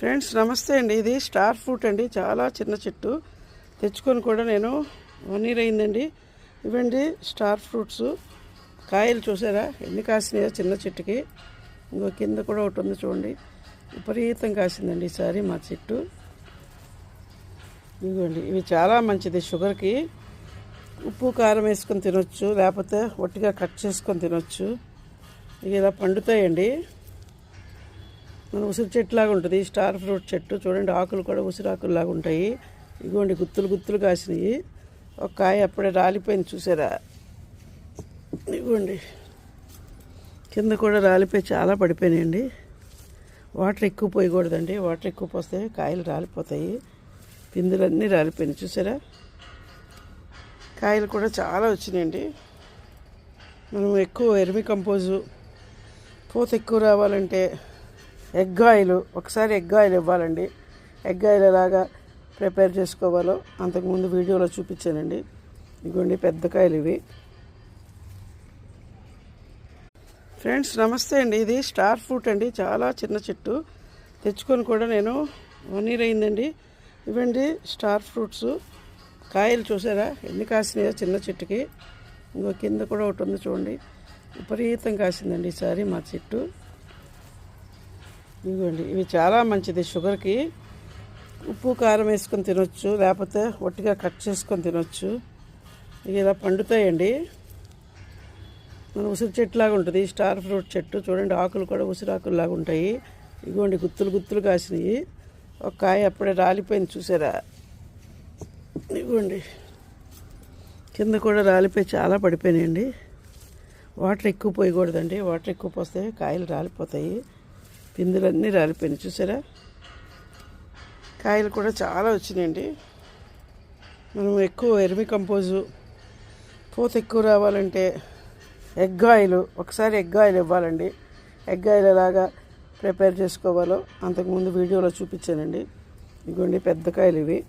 Friends నమస్తే అండి. ఇది స్టార్ ఫ్రూట్ అండి. చాలా చిన్న చెట్టు తెచ్చుకొని కూడా నేను 1 year అయిందండి. ఇవండి స్టార్ ఫ్రూట్స్. కాయలు చూసారా ఎన్ని కాసినాయో చిన్న చెట్టుకి. ఇంకో కింద కూడా ఒకటి ఉంది చూడండి, విపరీతం కాసిందండి ఈసారి మా చెట్టు. ఇదిగోండి, ఇవి చాలా మంచిది షుగర్కి. ఉప్పు కారం వేసుకొని తినొచ్చు, లేకపోతే ఒట్టిగా కట్ చేసుకొని తినొచ్చు. ఇవి ఇలా పండుతాయండి. మన ఉసిరి చెట్టులాగా ఉంటుంది స్టార్ ఫ్రూట్ చెట్టు. చూడండి, ఆకులు కూడా ఉసిరాకుల్లాగా ఉంటాయి. ఇదిగోండి, గుత్తులు గుత్తులు కాసినాయి. ఒక కాయ అప్పుడే రాలిపోయింది చూసారా. ఇదిగోండి, కింద కూడా రాలిపోయి చాలా పడిపోయినాయండి. వాటర్ ఎక్కువ పోయకూడదండి, వాటర్ ఎక్కువ పోస్తే కాయలు రాలిపోతాయి. పిందులన్నీ రాలిపోయినాయి చూసారా. కాయలు కూడా చాలా వచ్చినాయండి. మనం ఎక్కువ ఎర్మి కంపోజు పూత ఎక్కువ రావాలంటే ఎగ్ ఆయిల్, ఒకసారి ఎగ్ ఆయిల్ ఇవ్వాలండి. ఎగ్ ఆయిల్ ఎలాగా ప్రిపేర్ చేసుకోవాలో అంతకుముందు వీడియోలో చూపించానండి. ఇదిగోండి పెద్ద కాయలు ఇవి. ఫ్రెండ్స్ నమస్తే అండి. ఇది స్టార్ ఫ్రూట్ అండి. చాలా చిన్న చెట్టు తెచ్చుకొని కూడా నేను 1 year అయిందండి. ఇవండి స్టార్ ఫ్రూట్స్. కాయలు చూసారా ఎన్ని కాసినాయో చిన్న చెట్టుకి. ఇంకో కింద కూడా ఒకటి ఉంది చూడండి, విపరీతం కాసిందండి ఈసారి మా చెట్టు. ఇదిగోండి, ఇవి చాలా మంచిది షుగర్కి. ఉప్పు కారం వేసుకొని తినొచ్చు, లేకపోతే ఒట్టిగా కట్ చేసుకొని తినొచ్చు. ఇవి ఇలా పండుతాయండి. మన ఉసిరి చెట్టులాగా ఉంటుంది స్టార్ ఫ్రూట్ చెట్టు. చూడండి, ఆకులు కూడా ఉసిరాకుల్లాగా ఉంటాయి. ఇదిగోండి, గుత్తులు గుత్తులు కాసినాయి. ఒక కాయ అప్పుడే రాలిపోయింది చూసారా. ఇదిగోండి, కింద కూడా రాలిపోయి చాలా పడిపోయినాయండి. వాటర్ ఎక్కువ పోయకూడదండి, వాటర్ ఎక్కువ పోస్తే కాయలు రాలిపోతాయి. పిందులన్నీ రాలిపోయినాయి చూసారా. కాయలు కూడా చాలా వచ్చినాయండి. మనం ఎక్కువ ఎర్మి కంపోజు పూత ఎక్కువ రావాలంటే ఎగ్ ఆయిల్, ఒకసారి ఎగ్ ఆయిల్ ఇవ్వాలండి. ఎగ్ ఆయిల్ ఎలాగా ప్రిపేర్ చేసుకోవాలో అంతకుముందు వీడియోలో చూపించానండి. ఇదిగోండి పెద్ద కాయలు ఇవి.